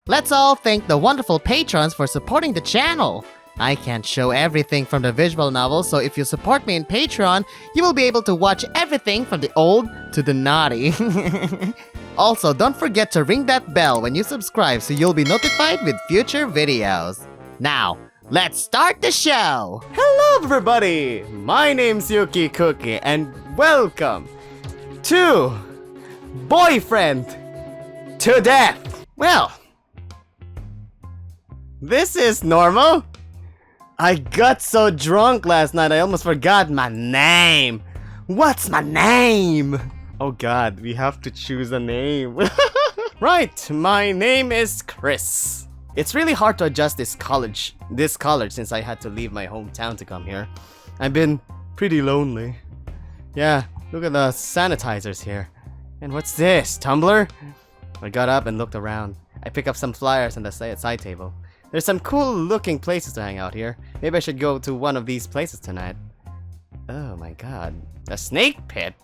Let's all thank the wonderful patrons for supporting the channel. I can't show everything from the visual novel, so if you support me in Patreon, you will be able to watch everything from the old to the naughty. Also, don't forget to ring that bell when you subscribe so you'll be notified with future videos. Now, let's start the show! Hello everybody! My name's UkeKooki and welcome to Boyfriend to Death! Well, this is normal. I got so drunk last night I almost forgot my name. What's my name? Oh god, we have to choose a name. Right, my name is Chris. It's really hard to adjust this college since I had to leave my hometown to come here. I've been pretty lonely. Yeah, look at the sanitizers here. And what's this, Tumblr? I got up and looked around. I picked up some flyers on the side table. There's some cool looking places to hang out here. Maybe I should go to one of these places tonight. Oh my god. The Snake Pit?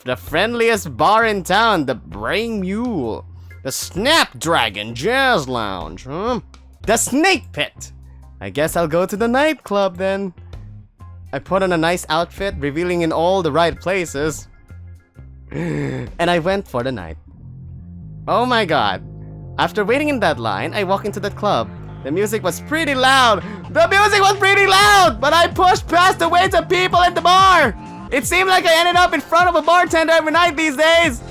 The friendliest bar in town, the Brain Mule. The Snapdragon Jazz Lounge, huh? The Snake Pit! I guess I'll go to the nightclub then. I put on a nice outfit, revealing in all the right places. And I went for the night. Oh my god. After waiting in that line, I walked into the club. The music was pretty loud. But I pushed past the waits of people at the bar. It seemed like I ended up in front of a bartender every night these days.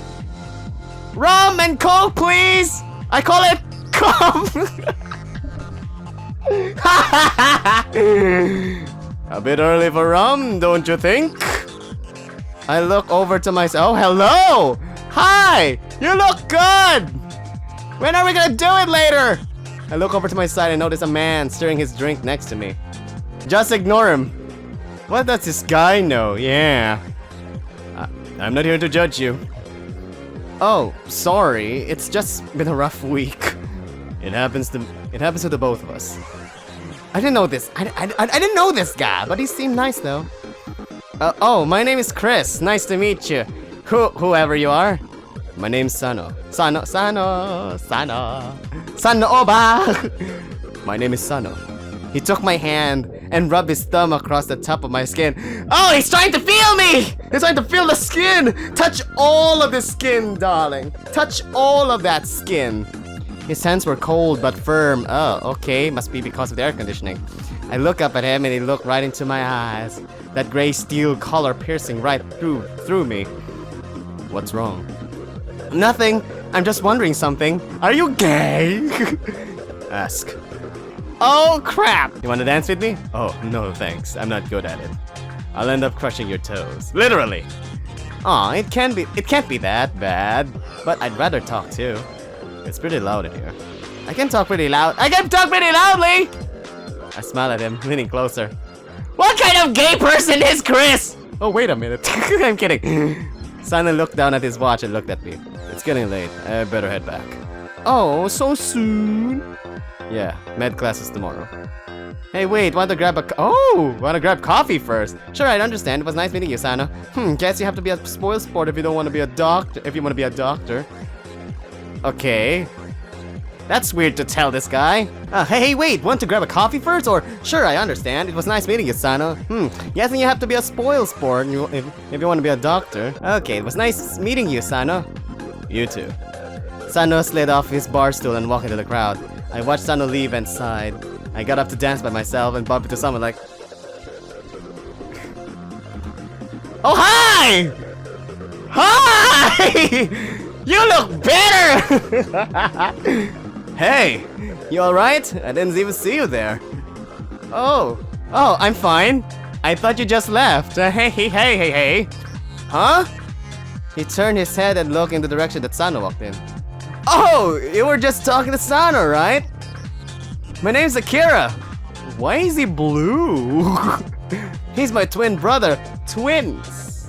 Rum and coke, please. I call it cum. A bit early for rum, don't you think? I look over to myself. Oh, hello. Hi. You look good. When are we gonna do it later? I look over to my side and notice a man stirring his drink next to me. Just ignore him. What does this guy know? Yeah. I'm not here to judge you. Oh, sorry. It's just been a rough week. It happens to the both of us. I didn't know this. I didn't know this guy, but he seemed nice though. Oh, my name is Chris. Nice to meet you. Whoever you are. My name's Sano. Sano Oba. My name is Sano. He took my hand and rubbed his thumb across the top of my skin. Oh, he's trying to feel me! He's trying to feel the skin! Touch all of the skin, darling. Touch all of that skin. His hands were cold but firm. Oh, okay. Must be because of the air conditioning. I look up at him and he looked right into my eyes. That gray steel color piercing right through me. What's wrong? Nothing. I'm just wondering something. Are you gay? Ask. Oh crap! You wanna dance with me? Oh, no thanks. I'm not good at it. I'll end up crushing your toes. Literally. Aw, it can't be that bad. But I'd rather talk too. It's pretty loud in here. I can talk pretty loudly. I smile at him, leaning closer. What kind of gay person is Chris? Oh, wait a minute. I'm kidding. Simon looked down at his watch and looked at me. It's getting late. I better head back. Oh, so soon? Yeah, med class is tomorrow. Hey, wait, wanna grab coffee first? Sure, I understand. It was nice meeting you, Sano. Guess you have to be a spoiled sport if you don't want to be a doctor. Okay. That's weird to tell this guy. Hey, wait, want to grab a coffee first? Or, sure, I understand. It was nice meeting you, Sano. Guessing you have to be a spoiled sport if you want to be a doctor. Okay, it was nice meeting you, Sano. You too. Sano slid off his bar stool and walked into the crowd. I watched Sano leave and sighed. I got up to dance by myself and bumped into someone like... Oh, hi! Hi! You look better! Hey, you alright? I didn't even see you there. Oh, I'm fine. I thought you just left. Hey. Huh? He turned his head and looked in the direction that Sano walked in. Oh, you were just talking to Sano, right? My name's Akira. Why is he blue? He's my twin brother. Twins.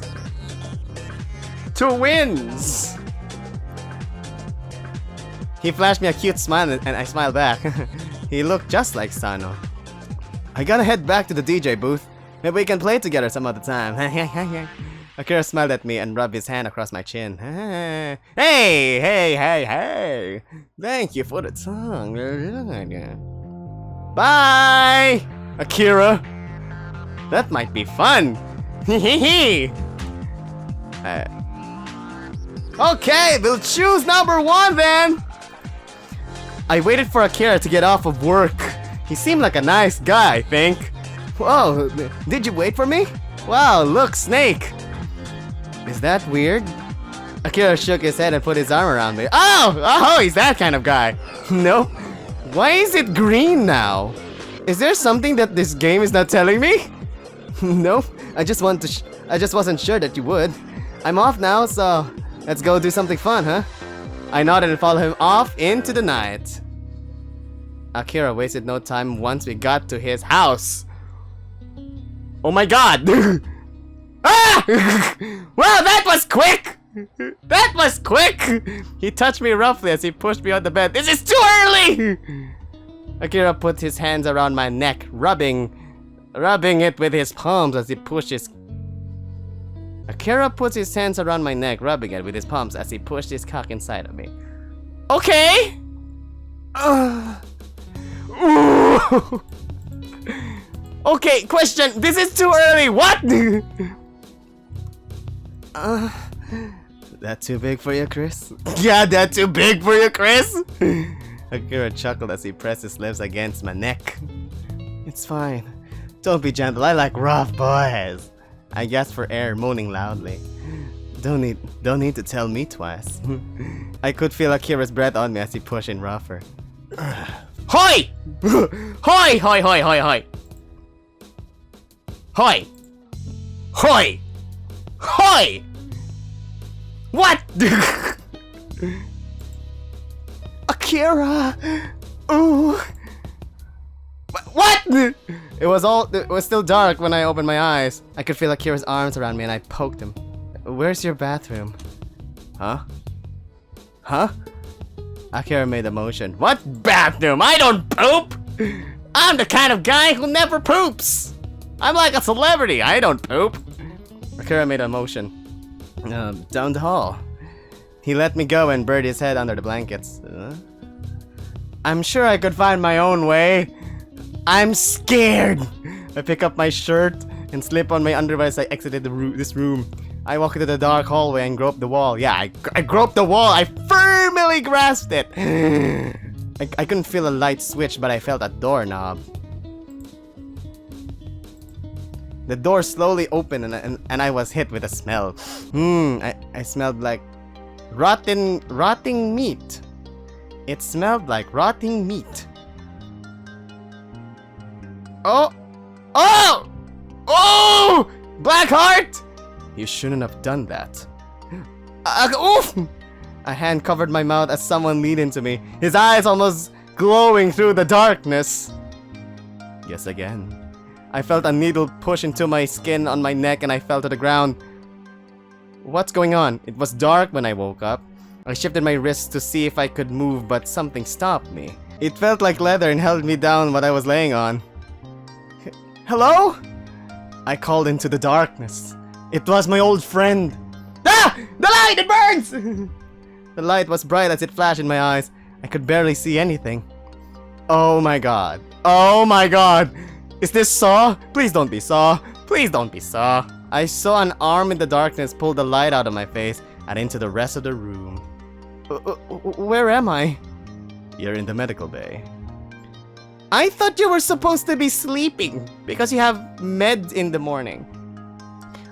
He flashed me a cute smile and I smiled back. He looked just like Sano. I gotta head back to the DJ booth. Maybe we can play together some other time. Akira smiled at me and rubbed his hand across my chin. Hey, hey. Thank you for the tongue. Bye, Akira. That might be fun. Okay, we'll choose number 1 then. I waited for Akira to get off of work. He seemed like a nice guy, I think. Whoa, did you wait for me? Wow, look, Snake. Is that weird? Akira shook his head and put his arm around me. Oh, he's that kind of guy. No. Why is it green now? Is there something that this game is not telling me? No, I just wasn't sure that you would. I'm off now, so let's go do something fun, huh? I nodded and followed him off into the night. Akira wasted no time once we got to his house. Oh my god! Ah! Well, that was quick! That was quick! He touched me roughly as he pushed me on the bed. This is too early! Akira put his hands around my neck, rubbing it with his palms as he pushed his... Akira puts his hands around my neck, rubbing it with his palms as he pushed his cock inside of me. Okay! Okay, question. This is too early. What? That too big for you, Chris? Yeah, that too big for you, Chris? Akira chuckled as he pressed his lips against my neck. It's fine. Don't be gentle. I like rough boys. I gasped for air, moaning loudly. Don't need to tell me twice. I could feel Akira's breath on me as he pushed in rougher. Hoi! Hoi! Hoi! Hoi! Hoi! Hoi! Hoi! Hoi! Hoi! What? Akira! Ooh! What? It was still dark when I opened my eyes. I could feel Akira's arms around me and I poked him. Where's your bathroom? Huh? Huh? Akira made a motion. What bathroom? I don't poop! I'm the kind of guy who never poops! I'm like a celebrity, I don't poop! Akira made a motion. Down the hall. He let me go and buried his head under the blankets. I'm sure I could find my own way. I'm scared! I pick up my shirt and slip on my underwear as I exited this room. I walk into the dark hallway and grope the wall. Yeah, I groped the wall. I firmly grasped it. I couldn't feel a light switch, but I felt a doorknob. The door slowly opened and I was hit with a smell. I smelled like rotting meat. It smelled like rotting meat. Oh! Blackheart! You shouldn't have done that. Oof! A hand covered my mouth as someone leaned into me, his eyes almost glowing through the darkness. Yes, again. I felt a needle push into my skin on my neck and I fell to the ground. What's going on? It was dark when I woke up. I shifted my wrists to see if I could move, but something stopped me. It felt like leather and held me down what I was laying on. Hello? I called into the darkness. It was my old friend. Ah! The light! It burns! The light was bright as it flashed in my eyes. I could barely see anything. Oh my god. Oh my god! Is this Saw? Please don't be Saw. Please don't be Saw. I saw an arm in the darkness pull the light out of my face and into the rest of the room. Where am I? You're in the medical bay. I thought you were supposed to be sleeping because you have meds in the morning.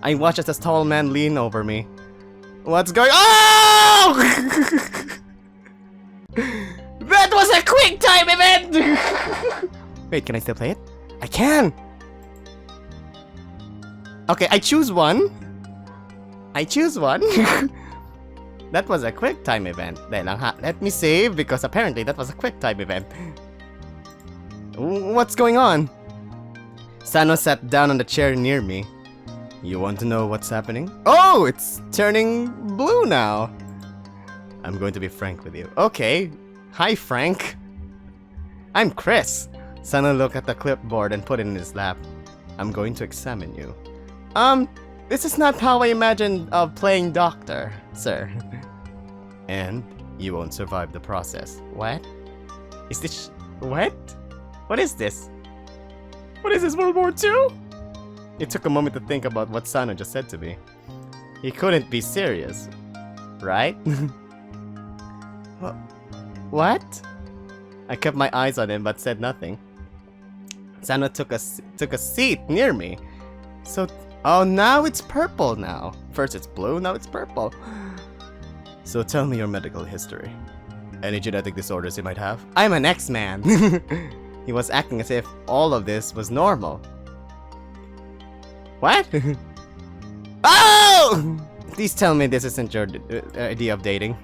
I watched as a tall man lean over me. What's going on? Oh! That was a quick time event! Wait, can I still play it? I can! Okay, I choose one. I choose one. That was a quick time event. Let me save because apparently that was a quick time event. What's going on? Sano sat down on the chair near me. You want to know what's happening? Oh, it's turning blue now. I'm going to be frank with you. Okay. Hi, Frank. I'm Chris. Sano looked at the clipboard and put it in his lap. I'm going to examine you. This is not how I imagined playing doctor, sir. And you won't survive the process. What? Is this... What? What is this? What is this, World War II? It took a moment to think about what Sano just said to me. He couldn't be serious, right? What? I kept my eyes on him but said nothing. Sano took a seat near me. So, oh, now it's purple now. First it's blue, now it's purple. So tell me your medical history. Any genetic disorders you might have? I'm an X-Man. He was acting as if all of this was normal. What? Oh! Please tell me this isn't your idea of dating.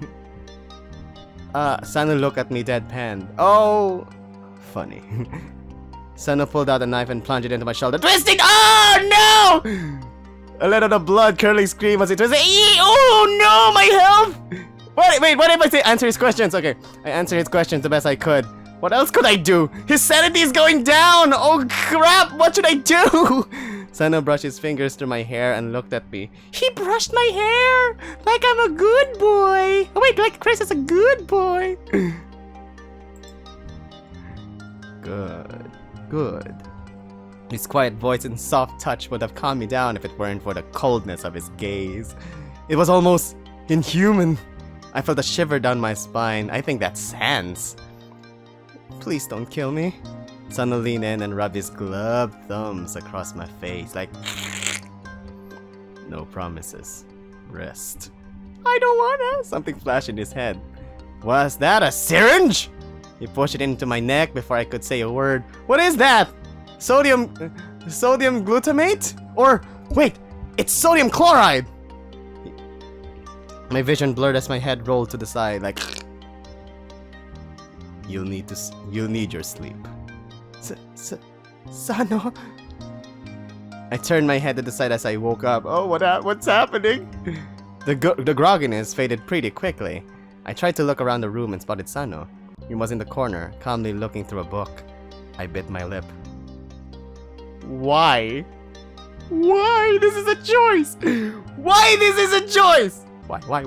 Sano looked at me deadpan. Oh, funny. Sano pulled out a knife and plunged it into my shoulder, twisting. Oh no! A little of blood curling scream as it twisted. Oh no, my health! Wait, what if I say answer his questions? Okay, I answered his questions the best I could. What else could I do? His sanity is going down! Oh crap, what should I do? Sano brushed his fingers through my hair and looked at me. He brushed my hair! Like I'm a good boy! Oh wait, like Chris is a good boy! Good. His quiet voice and soft touch would have calmed me down if it weren't for the coldness of his gaze. It was almost inhuman. I felt a shiver down my spine. I think that's Sans. Please don't kill me. Sano leaned in and rubbed his gloved thumbs across my face like... No promises. Rest. I don't wanna! Something flashed in his head. Was that a syringe? He pushed it into my neck before I could say a word. What is that? Sodium glutamate? Or, wait, it's sodium chloride! My vision blurred as my head rolled to the side like... You'll need your sleep. Sano? I turned my head to the side as I woke up. Oh, what's happening? The grogginess faded pretty quickly. I tried to look around the room and spotted Sano. He was in the corner, calmly looking through a book. I bit my lip. Why? Why? This is a choice! Why this is a choice? Why?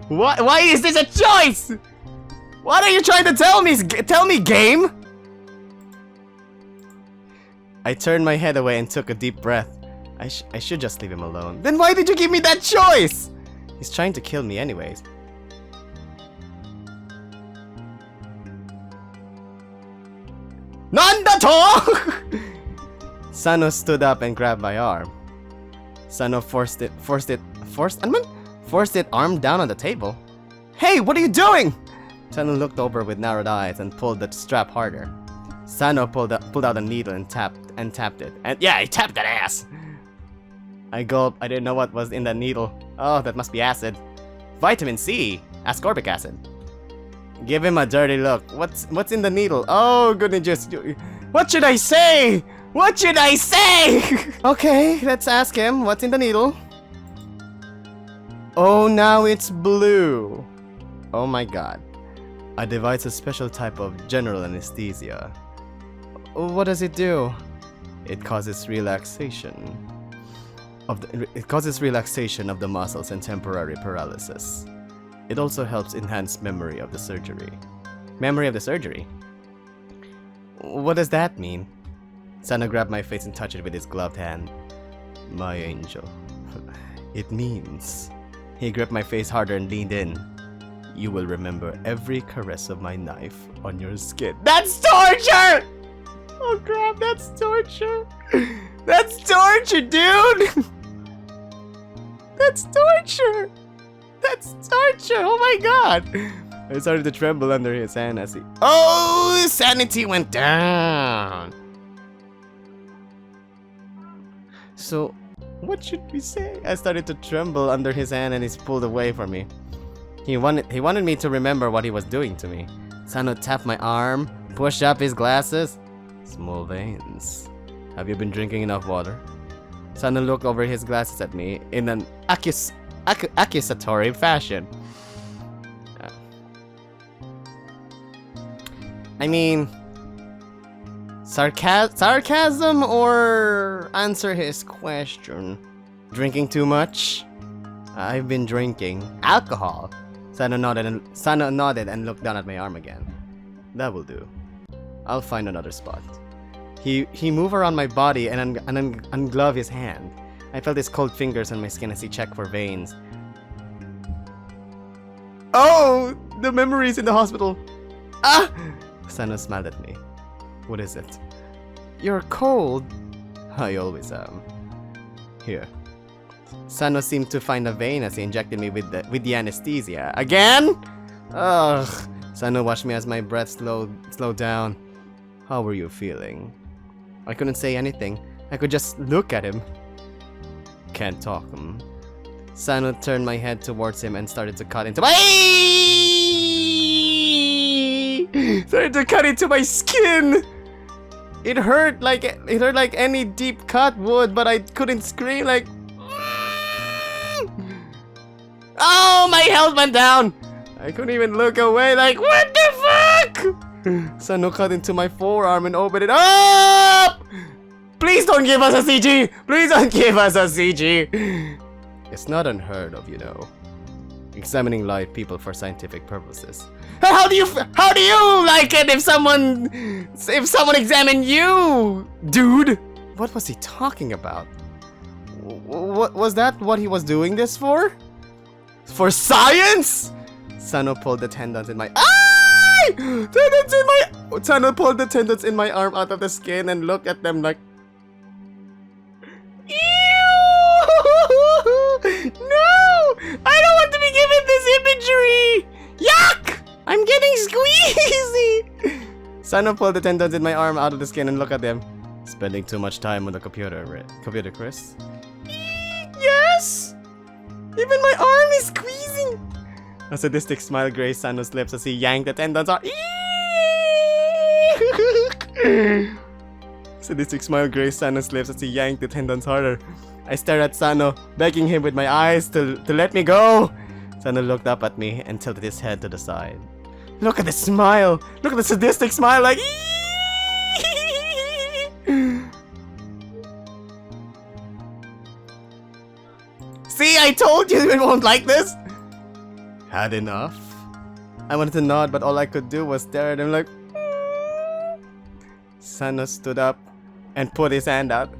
Why is this a choice? What are you trying to tell me? Tell me, game? I turned my head away and took a deep breath. I should just leave him alone. Then why did you give me that choice? He's trying to kill me anyways. Nandato! Sano stood up and grabbed my arm. Sano forced it arm down on the table. Hey, what are you doing? Sano looked over with narrowed eyes and pulled the strap harder. Sano pulled out a needle and tapped it. And yeah, he tapped that ass! I gulped. I didn't know what was in that needle. Oh, that must be acid. Vitamin C! Ascorbic acid. Give him a dirty look. What's in the needle? Oh, goodness. What should I say? What should I say? Okay, let's ask him. What's in the needle? Oh, now it's blue. Oh my god. I devised a special type of general anesthesia. What does it do? It causes relaxation of the muscles and temporary paralysis. It also helps enhance memory of the surgery. Memory of the surgery? What does that mean? Sano grabbed my face and touched it with his gloved hand. My angel. It means... He gripped my face harder and leaned in. You will remember every caress of my knife on your skin. That's torture! Oh crap, that's torture. That's torture, dude! That's torture! That's torture! Oh my god! I started to tremble under his hand as he... Oh! His sanity went down! So, what should we say? I started to tremble under his hand and he pulled away from me. He wanted me to remember what he was doing to me. Sano tapped my arm, pushed up his glasses. Small veins. Have you been drinking enough water? Sano looked over his glasses at me in an accusatory fashion. I mean... Sarcasm or answer his question? Drinking too much? I've been drinking alcohol. Sano nodded and looked down at my arm again. That will do. I'll find another spot. He moved around my body and ungloved his hand. I felt his cold fingers on my skin as he checked for veins. Oh, the memories in the hospital. Ah! Sano smiled at me. What is it? You're cold. I always am. Here. Sano seemed to find a vein as he injected me with the anesthesia. Again? Ugh. Sano watched me as my breath slowed down. How were you feeling? I couldn't say anything. I could just look at him. Can't talk. Sano turned my head towards him and started to cut into my skin. It hurt like any deep cut would, but I couldn't scream like. Oh, my health went down. I couldn't even look away. Like, what the fuck? Sano cut into my forearm and opened it up. Please don't give us a CG. Please don't give us a CG. It's not unheard of, you know, examining live people for scientific purposes. How do you like it if someone examined you, dude? What was he talking about? What was that? What he was doing this for? For science? Sano pulled the tendons in my Sano pulled the tendons in my arm out of the skin and looked at them like. No! I don't want to be given this imagery! Yuck! I'm getting squeezy! Sano pulled the tendons in my arm out of the skin and looked at them. Spending too much time on the computer, Chris? Yes! Even my arm is squeezing! A sadistic smile graced Sano's lips as he yanked the tendons out. Sadistic smile graced Sano's lips as he yanked the tendons harder. I stared at Sano, begging him with my eyes to let me go. Sano looked up at me and tilted his head to the side. Look at the smile! Look at the sadistic smile like. See, I told you we won't like this! Had enough? I wanted to nod, but all I could do was stare at him like. Sano stood up and put his hand out.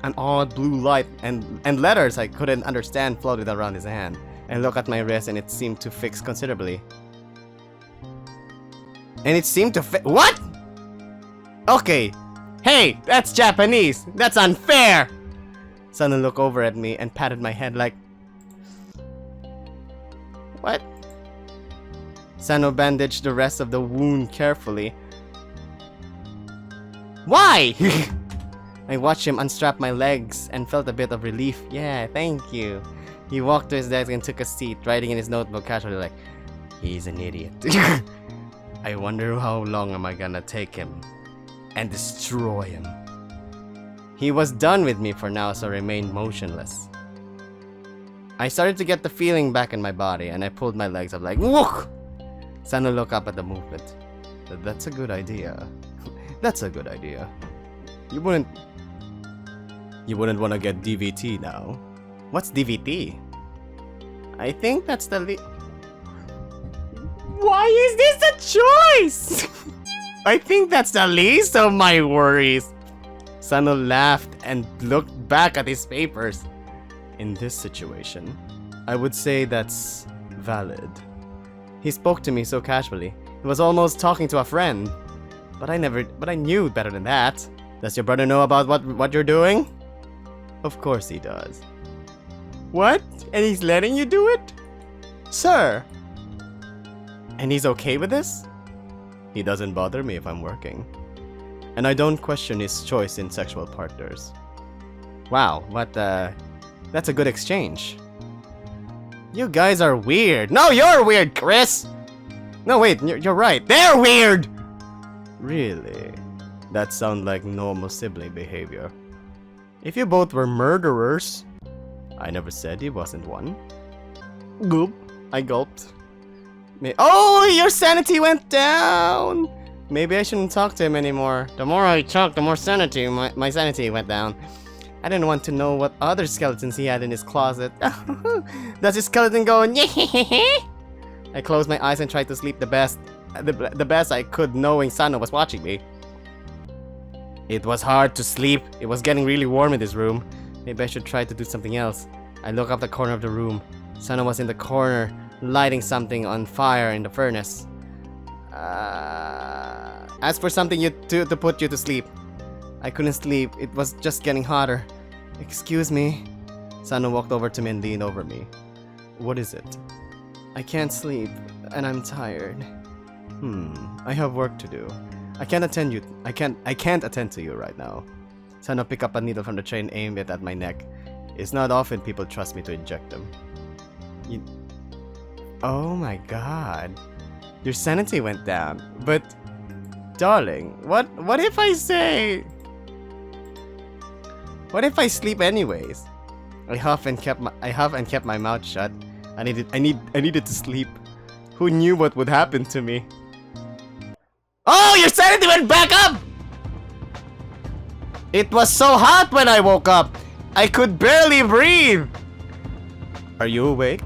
An odd blue light and letters I couldn't understand floated around his hand. I looked at my wrist and it seemed to fix considerably. What? Okay. Hey, that's Japanese. That's unfair. Sano looked over at me and patted my head like. What? Sano bandaged the rest of the wound carefully. Why? I watched him unstrap my legs and felt a bit of relief. Yeah, thank you. He walked to his desk and took a seat, writing in his notebook casually like, he's an idiot. I wonder how long am I gonna take him and destroy him. He was done with me for now, so I remained motionless. I started to get the feeling back in my body and I pulled my legs up like, whook! Sano looked up at the movement. That's a good idea. That's a good idea. You wouldn't want to get DVT now. What's DVT? I think that's the Why is this a choice? I think that's the least of my worries. Sano laughed and looked back at his papers. In this situation, I would say that's valid. He spoke to me so casually. He was almost talking to a friend. But I knew better than that. Does your brother know about what you're doing? Of course he does. What? And he's letting you do it? Sir. And he's okay with this? He doesn't bother me if I'm working. And I don't question his choice in sexual partners. Wow, that's a good exchange. You guys are weird. No, you're weird, Chris! No, wait, you're right. They're weird! Really? That sounds like normal sibling behavior. If you both were murderers, I never said he wasn't one. Goop. I gulped. Oh, your sanity went down! Maybe I shouldn't talk to him anymore. The more I talked, the more my sanity went down. I didn't want to know what other skeletons he had in his closet. Does his skeleton go? I closed my eyes and tried to sleep the best I could, knowing Sano was watching me. It was hard to sleep. It was getting really warm in this room. Maybe I should try to do something else. I look up the corner of the room. Sano was in the corner, lighting something on fire in the furnace. Ask for something to put you to sleep. I couldn't sleep. It was just getting hotter. Excuse me. Sano walked over to me and leaned over me. What is it? I can't sleep, and I'm tired. I have work to do. I can't attend to you right now. Sano picked up a needle from the tray and aimed it at my neck. It's not often people trust me to inject them. Oh my god. Your sanity went down. But darling, what if I say... What if I sleep anyways? I huffed and kept my mouth shut. I needed to sleep. Who knew what would happen to me? Oh, your sanity went back up! It was so hot when I woke up. I could barely breathe. Are you awake?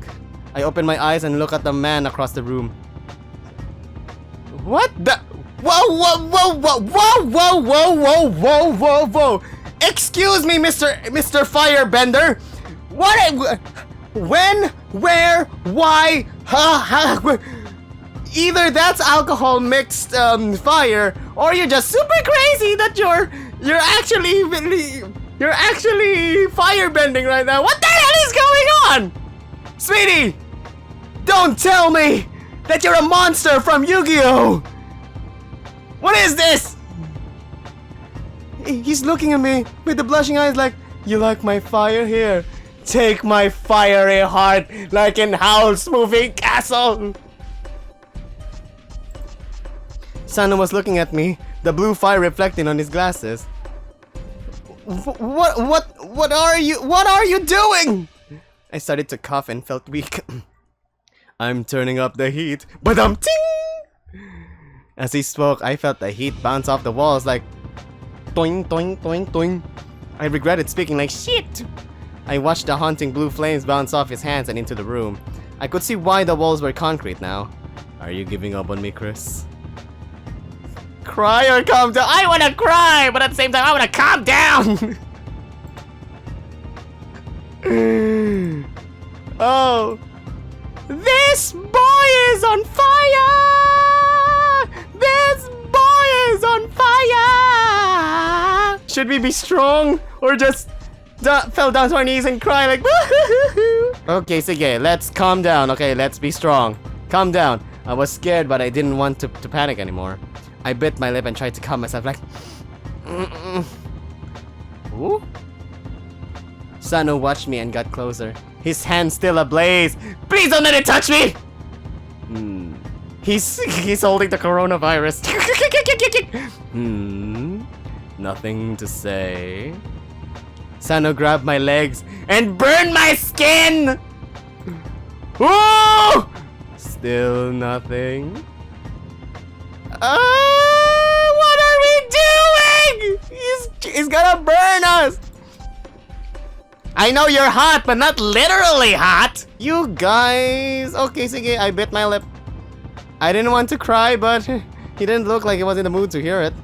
I open my eyes and look at the man across the room. What the? Whoa! Excuse me, Mr. Firebender. What? When? Where? Why? Either that's alcohol mixed fire, or you're just super crazy that you're actually firebending right now. What the hell is going on? Sweetie, don't tell me that you're a monster from Yu-Gi-Oh! What is this? He's looking at me with the blushing eyes like, you like my fire? Here, take my fiery heart like in Howl's Moving Castle. Sano was looking at me, the blue fire reflecting on his glasses. What are you doing? I started to cough and felt weak. I'm turning up the heat, but ting! As he spoke, I felt the heat bounce off the walls like toing toing toing toing. I regretted speaking like shit. I watched the haunting blue flames bounce off his hands and into the room. I could see why the walls were concrete now. Are you giving up on me, Chris? Cry or calm down? I wanna cry, but at the same time I wanna calm down. Oh, this boy is on fire! This boy is on fire! Should we be strong or just fell down to our knees and cry like? Okay, sige, let's calm down. Okay, let's be strong. Calm down. I was scared, but I didn't want to panic anymore. I bit my lip and tried to calm myself like... Ooh? Sano watched me and got closer. His hand still ablaze. Please don't let it touch me! He's holding the coronavirus. Nothing to say. Sano grabbed my legs and burned my skin! Ooh! Still nothing. What are we doing? He's gonna burn us! I know you're hot, but not literally hot! You guys... Okay, sige, I bit my lip. I didn't want to cry, but he didn't look like he was in the mood to hear it.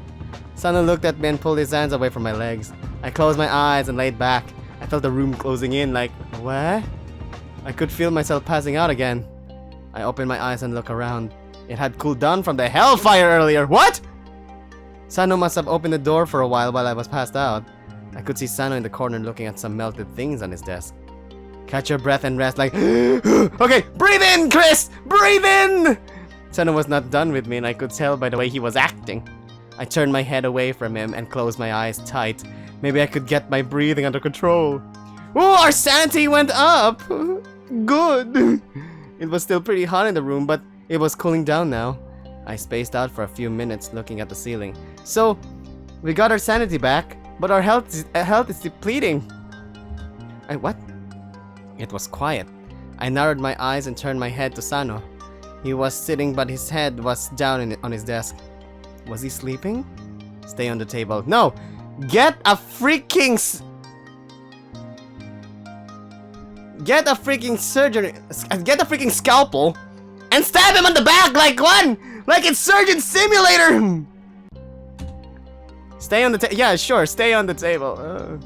Sano looked at me and pulled his hands away from my legs. I closed my eyes and laid back. I felt the room closing in like... What? I could feel myself passing out again. I opened my eyes and looked around. It had cooled down from the hellfire earlier. What? Sano must have opened the door for a while I was passed out. I could see Sano in the corner looking at some melted things on his desk. Catch your breath and rest like... Okay, breathe in, Chris! Breathe in! Sano was not done with me and I could tell by the way he was acting. I turned my head away from him and closed my eyes tight. Maybe I could get my breathing under control. Oh, our sanity went up! Good! It was still pretty hot in the room, but it was cooling down now. I spaced out for a few minutes looking at the ceiling. So, we got our sanity back, but our health is depleting. What? It was quiet. I narrowed my eyes and turned my head to Sano. He was sitting, but his head was down on his desk. Was he sleeping? Stay on the table. No! Get a freaking Get a freaking surgery. Get a freaking scalpel and stab him on the back like it's Surgeon Simulator! Stay on the table. Yeah, sure, stay on the table.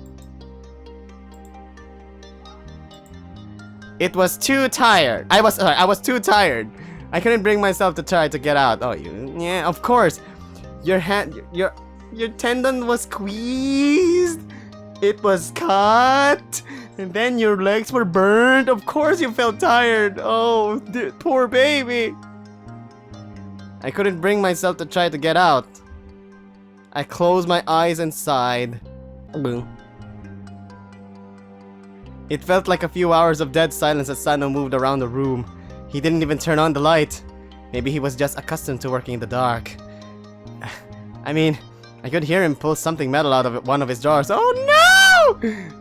It was too tired. I was too tired. I couldn't bring myself to try to get out. Oh, yeah, of course. Your tendon was squeezed. It was cut. And then your legs were burned. Of course you felt tired. Oh, poor baby. I couldn't bring myself to try to get out. I closed my eyes and sighed. Boom. It felt like a few hours of dead silence as Sano moved around the room. He didn't even turn on the light. Maybe he was just accustomed to working in the dark. I mean, I could hear him pull something metal out of one of his drawers. Oh no!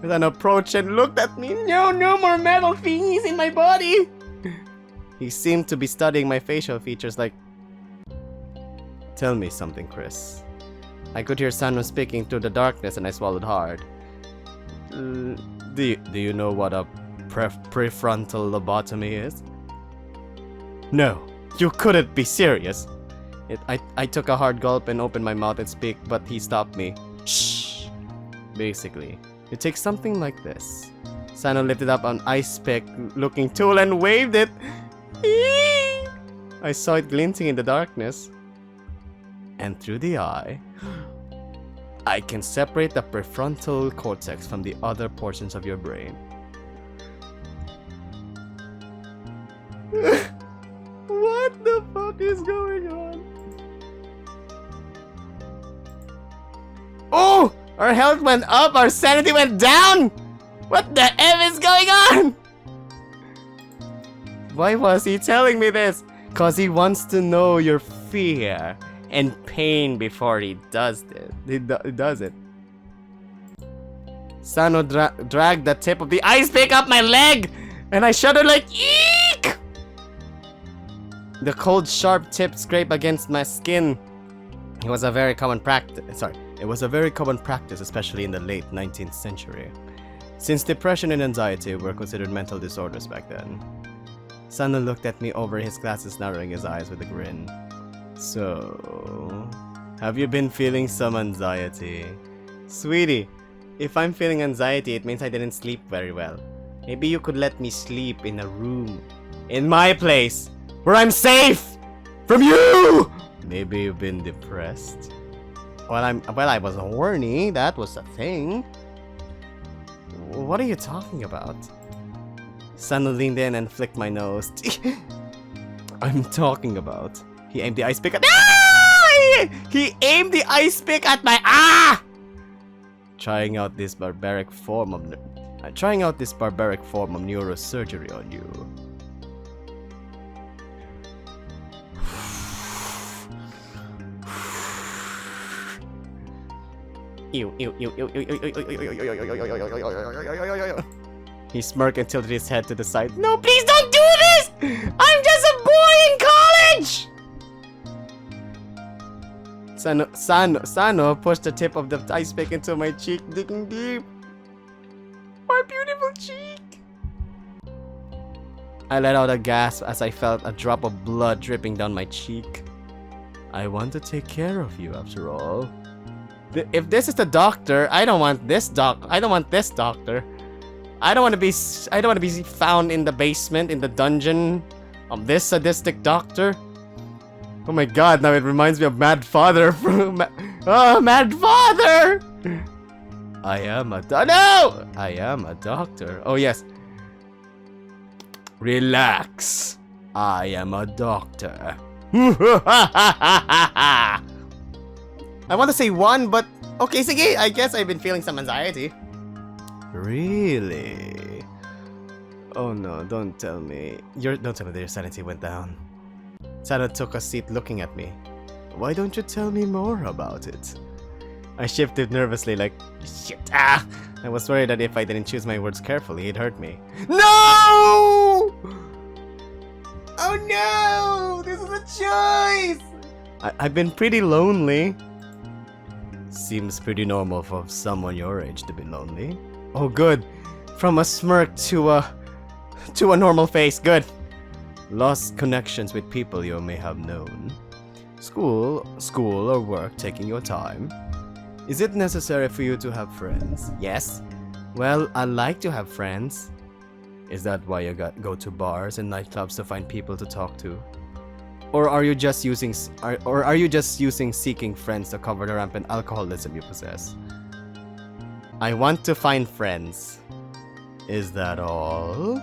Then approached and looked at me. No more metal thingies in my body! He seemed to be studying my facial features like... Tell me something, Chris. I could hear Sano speaking through the darkness and I swallowed hard. Do you know what a prefrontal lobotomy is? No, you couldn't be serious. I took a hard gulp and opened my mouth and speak, but he stopped me. Shh. Basically, it takes something like this. Sano lifted up an ice pick looking tool and waved it. I saw it glinting in the darkness. And through the eye, I can separate the prefrontal cortex from the other portions of your brain. What the fuck is going on? Oh! Our health went up, our sanity went down! What the F is going on? Why was he telling me this? Cause he wants to know your fear and pain before he does it. He does it. Sano dragged the tip of the ice pick up my leg, and I shuddered like eek. The cold, sharp tip scraped against my skin. It was a very common practice. It was a very common practice, especially in the late 19th century, since depression and anxiety were considered mental disorders back then. Sano looked at me over his glasses, narrowing his eyes with a grin. So, have you been feeling some anxiety? Sweetie, if I'm feeling anxiety, it means I didn't sleep very well. Maybe you could let me sleep in a room. In my place, where I'm safe from you! Maybe you've been depressed. Well, I was horny, that was a thing. What are you talking about? Sano leaned in and flicked my nose. I'm talking about... He aimed the ice pick at... He aimed the ice pick at my... Trying out this barbaric form of neurosurgery on you. He smirked and tilted his head to the side. No, please don't do this! I'm just a boy in college! Sano pushed the tip of the ice pick into my cheek, digging deep. My beautiful cheek! I let out a gasp as I felt a drop of blood dripping down my cheek. I want to take care of you after all. If this is the doctor, I don't want this doctor. I don't want to be found in the basement, in the dungeon of this sadistic doctor. Oh my god, now it reminds me of Mad Father from... Mad Father! I am a doctor. Oh yes. Relax. I am a doctor. I want to say one, but... Okay, sige, I guess I've been feeling some anxiety. Really? Oh no, don't tell me that your sanity went down. Sano took a seat looking at me. Why don't you tell me more about it? I shifted nervously like, shit, I was worried that if I didn't choose my words carefully, he'd hurt me. No! Oh no! This is a choice! I've been pretty lonely. Seems pretty normal for someone your age to be lonely. Oh, good. From a smirk to a normal face. Good. Lost connections with people you may have known. School or work taking your time. Is it necessary for you to have friends? Yes. Well, I like to have friends. Is that why you go to bars and nightclubs to find people to talk to? Or are you just using seeking friends to cover the rampant alcoholism you possess? I want to find friends. Is that all?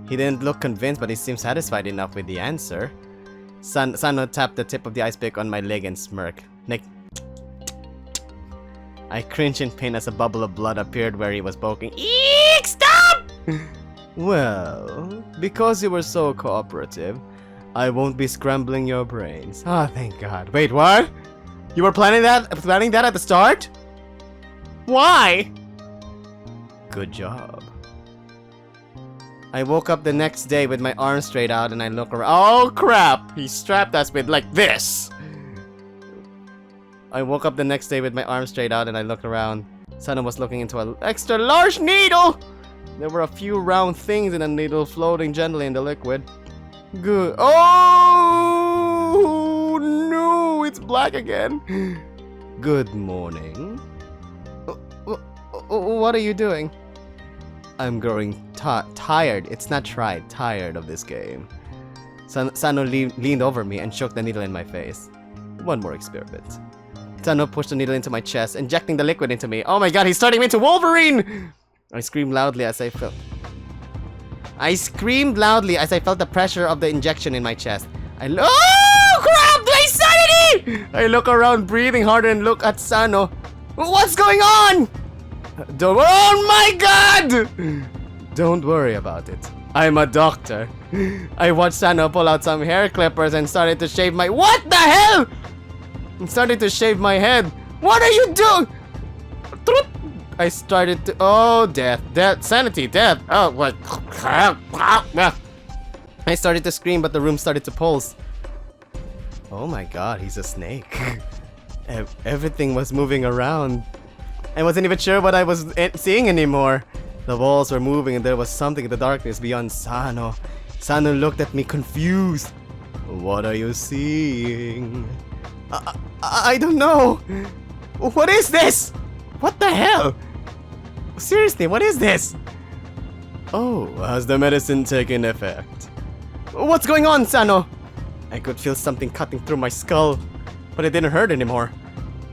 He didn't look convinced, but he seemed satisfied enough with the answer. Sano tapped the tip of the ice pick on my leg and smirked. I cringed in pain as a bubble of blood appeared where he was poking. Eek! Stop! Well, because you were so cooperative, I won't be scrambling your brains. Ah, thank God. Wait, what? You were planning that at the start? Why? Good job. I woke up the next day with my arms straight out and I look around. Oh crap! He strapped us with like this! I woke up the next day with my arms straight out and I looked around. Sano was looking into an extra large needle! There were a few round things in the needle floating gently in the liquid. Good. Oh no! It's black again! Good morning. What are you doing? I'm growing tired. It's not tried. Tired of this game. Sano leaned over me and shook the needle in my face. One more experiment. Sano pushed the needle into my chest, injecting the liquid into me. Oh my god, he's turning me into Wolverine! I screamed loudly as I felt the pressure of the injection in my chest. Oh crap! My sanity! I look around, breathing harder, and look at Sano. What's going on? Oh my god! Don't worry about it. I'm a doctor. I watched Sano pull out some hair clippers and started to shave my— What the hell? I'm starting to shave my head. What are you doing? I started to— Oh, death. Sanity, death. Oh, what? I started to scream, but the room started to pulse. Oh my god, he's a snake. Everything was moving around. I wasn't even sure what I was seeing anymore. The walls were moving and there was something in the darkness beyond Sano. Sano looked at me confused. What are you seeing? I don't know. What is this? What the hell? Seriously, what is this? Oh, has the medicine taken effect? What's going on, Sano? I could feel something cutting through my skull, but it didn't hurt anymore.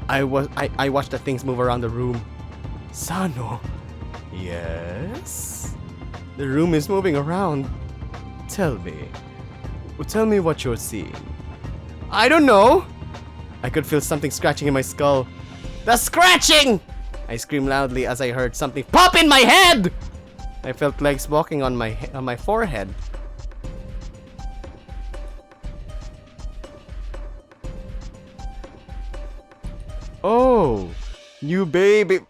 I watched the things move around the room. Sano. Yes? The room is moving around. Tell me what you're seeing. I don't know. I could feel something scratching in my skull. The scratching! I screamed loudly as I heard something pop in my head! I felt legs walking on my forehead. Oh, new baby.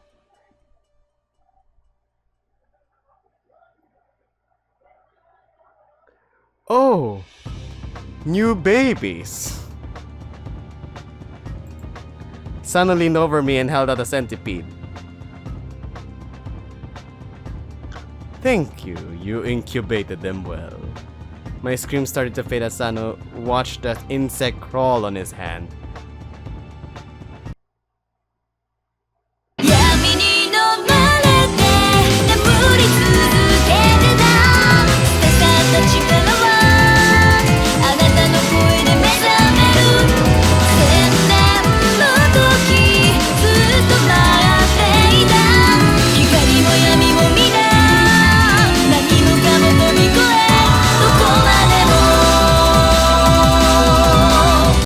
Oh, new babies. Sano leaned over me and held out a centipede. Thank you, you incubated them well. My scream started to fade as Sano watched that insect crawl on his hand.